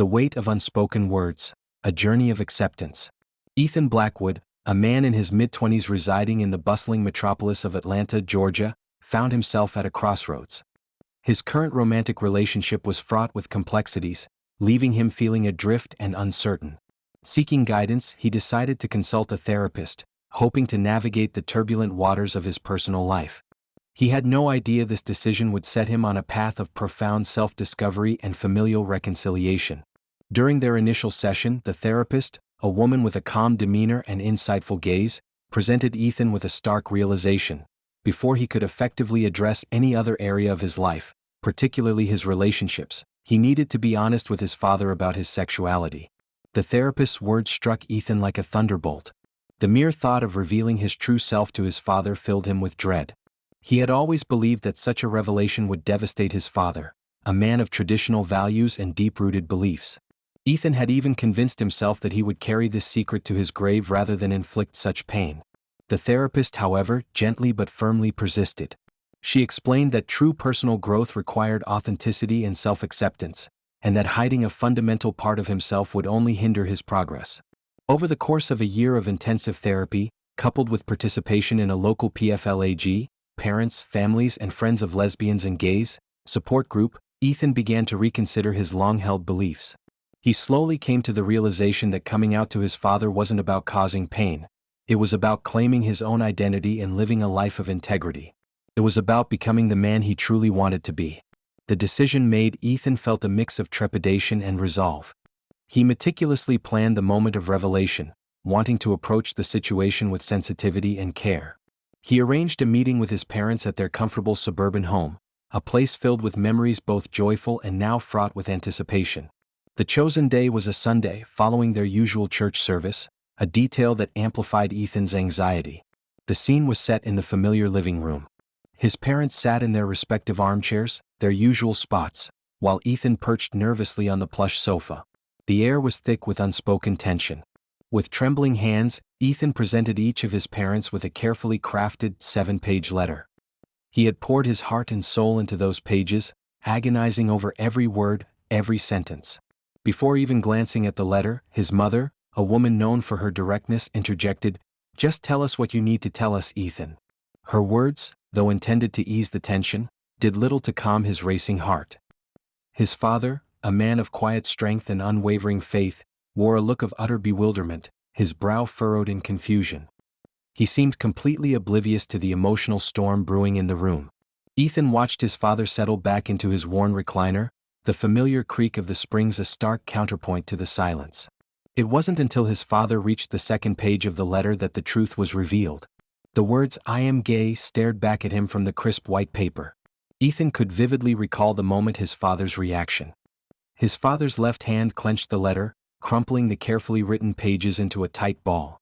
The Weight of Unspoken Words, A Journey of Acceptance. Ethan Blackwood, a man in his mid-20s residing in the bustling metropolis of Atlanta, Georgia, found himself at a crossroads. His current romantic relationship was fraught with complexities, leaving him feeling adrift and uncertain. Seeking guidance, he decided to consult a therapist, hoping to navigate the turbulent waters of his personal life. He had no idea this decision would set him on a path of profound self-discovery and familial reconciliation. During their initial session, the therapist, a woman with a calm demeanor and insightful gaze, presented Ethan with a stark realization. Before he could effectively address any other area of his life, particularly his relationships, he needed to be honest with his father about his sexuality. The therapist's words struck Ethan like a thunderbolt. The mere thought of revealing his true self to his father filled him with dread. He had always believed that such a revelation would devastate his father, a man of traditional values and deep-rooted beliefs. Ethan had even convinced himself that he would carry this secret to his grave rather than inflict such pain. The therapist, however, gently but firmly persisted. She explained that true personal growth required authenticity and self-acceptance, and that hiding a fundamental part of himself would only hinder his progress. Over the course of a year of intensive therapy, coupled with participation in a local PFLAG, parents, families, and friends of lesbians and gays, support group, Ethan began to reconsider his long-held beliefs. He slowly came to the realization that coming out to his father wasn't about causing pain. It was about claiming his own identity and living a life of integrity. It was about becoming the man he truly wanted to be. The decision made, Ethan felt a mix of trepidation and resolve. He meticulously planned the moment of revelation, wanting to approach the situation with sensitivity and care. He arranged a meeting with his parents at their comfortable suburban home, a place filled with memories both joyful and now fraught with anticipation. The chosen day was a Sunday following their usual church service, a detail that amplified Ethan's anxiety. The scene was set in the familiar living room. His parents sat in their respective armchairs, their usual spots, while Ethan perched nervously on the plush sofa. The air was thick with unspoken tension. With trembling hands, Ethan presented each of his parents with a carefully crafted 7-page letter. He had poured his heart and soul into those pages, agonizing over every word, every sentence. Before even glancing at the letter, his mother, a woman known for her directness, interjected, "Just tell us what you need to tell us, Ethan." Her words, though intended to ease the tension, did little to calm his racing heart. His father, a man of quiet strength and unwavering faith, wore a look of utter bewilderment, his brow furrowed in confusion. He seemed completely oblivious to the emotional storm brewing in the room. Ethan watched his father settle back into his worn recliner, the familiar creak of the springs a stark counterpoint to the silence. It wasn't until his father reached the second page of the letter that the truth was revealed. The words "I am gay" stared back at him from the crisp white paper. Ethan could vividly recall the moment his father's reaction. His father's left hand clenched the letter, crumpling the carefully written pages into a tight ball.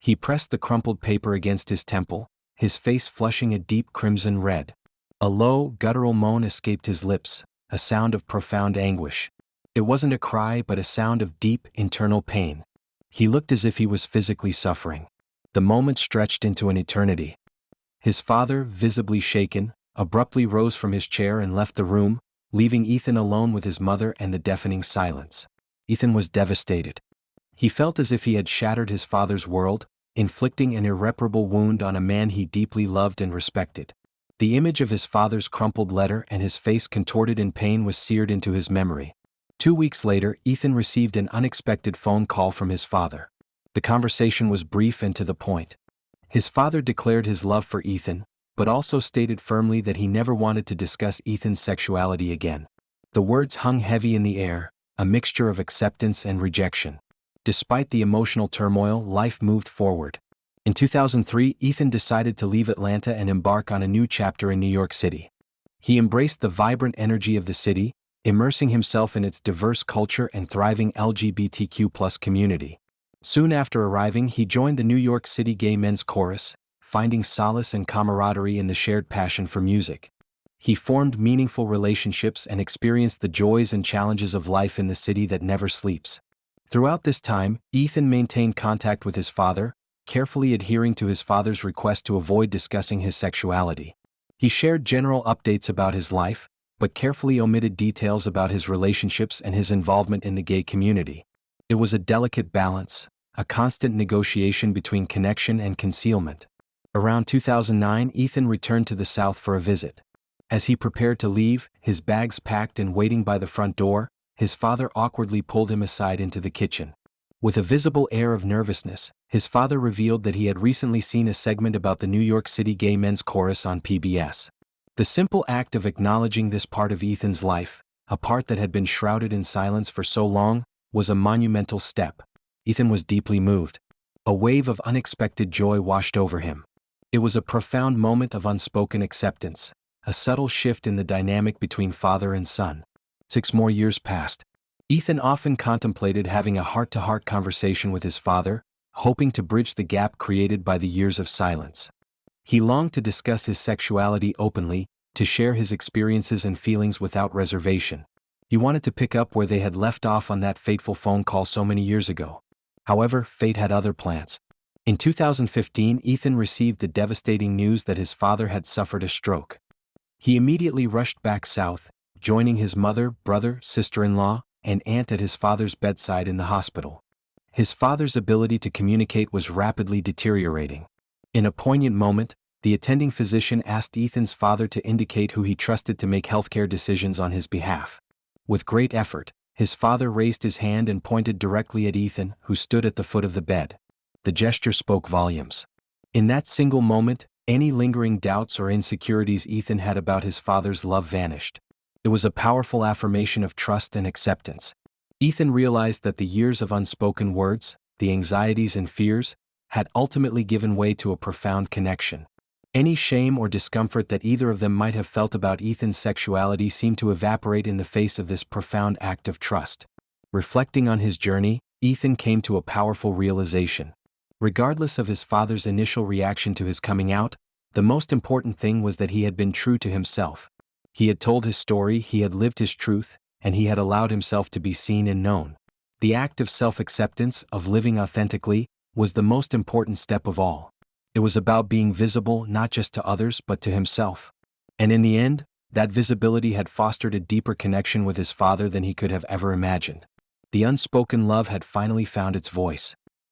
He pressed the crumpled paper against his temple, his face flushing a deep crimson red. A low, guttural moan escaped his lips, a sound of profound anguish. It wasn't a cry but a sound of deep, internal pain. He looked as if he was physically suffering. The moment stretched into an eternity. His father, visibly shaken, abruptly rose from his chair and left the room, leaving Ethan alone with his mother and the deafening silence. Ethan was devastated. He felt as if he had shattered his father's world, inflicting an irreparable wound on a man he deeply loved and respected. The image of his father's crumpled letter and his face contorted in pain was seared into his memory. 2 weeks later, Ethan received an unexpected phone call from his father. The conversation was brief and to the point. His father declared his love for Ethan, but also stated firmly that he never wanted to discuss Ethan's sexuality again. The words hung heavy in the air, a mixture of acceptance and rejection. Despite the emotional turmoil, life moved forward. In 2003, Ethan decided to leave Atlanta and embark on a new chapter in New York City. He embraced the vibrant energy of the city, immersing himself in its diverse culture and thriving LGBTQ+ community. Soon after arriving, he joined the New York City Gay Men's Chorus, finding solace and camaraderie in the shared passion for music. He formed meaningful relationships and experienced the joys and challenges of life in the city that never sleeps. Throughout this time, Ethan maintained contact with his father, carefully adhering to his father's request to avoid discussing his sexuality. He shared general updates about his life, but carefully omitted details about his relationships and his involvement in the gay community. It was a delicate balance, a constant negotiation between connection and concealment. Around 2009, Ethan returned to the South for a visit. As he prepared to leave, his bags packed and waiting by the front door, his father awkwardly pulled him aside into the kitchen. With a visible air of nervousness, his father revealed that he had recently seen a segment about the New York City Gay Men's Chorus on PBS. The simple act of acknowledging this part of Ethan's life, a part that had been shrouded in silence for so long, was a monumental step. Ethan was deeply moved. A wave of unexpected joy washed over him. It was a profound moment of unspoken acceptance, a subtle shift in the dynamic between father and son. 6 more years passed. Ethan often contemplated having a heart-to-heart conversation with his father, hoping to bridge the gap created by the years of silence. He longed to discuss his sexuality openly, to share his experiences and feelings without reservation. He wanted to pick up where they had left off on that fateful phone call so many years ago. However, fate had other plans. In 2015, Ethan received the devastating news that his father had suffered a stroke. He immediately rushed back south, joining his mother, brother, sister-in-law, and aunt at his father's bedside in the hospital. His father's ability to communicate was rapidly deteriorating. In a poignant moment, the attending physician asked Ethan's father to indicate who he trusted to make healthcare decisions on his behalf. With great effort, his father raised his hand and pointed directly at Ethan, who stood at the foot of the bed. The gesture spoke volumes. In that single moment, any lingering doubts or insecurities Ethan had about his father's love vanished. It was a powerful affirmation of trust and acceptance. Ethan realized that the years of unspoken words, the anxieties and fears, had ultimately given way to a profound connection. Any shame or discomfort that either of them might have felt about Ethan's sexuality seemed to evaporate in the face of this profound act of trust. Reflecting on his journey, Ethan came to a powerful realization. Regardless of his father's initial reaction to his coming out, the most important thing was that he had been true to himself. He had told his story, he had lived his truth, and he had allowed himself to be seen and known. The act of self-acceptance, of living authentically, was the most important step of all. It was about being visible not just to others but to himself. And in the end, that visibility had fostered a deeper connection with his father than he could have ever imagined. The unspoken love had finally found its voice.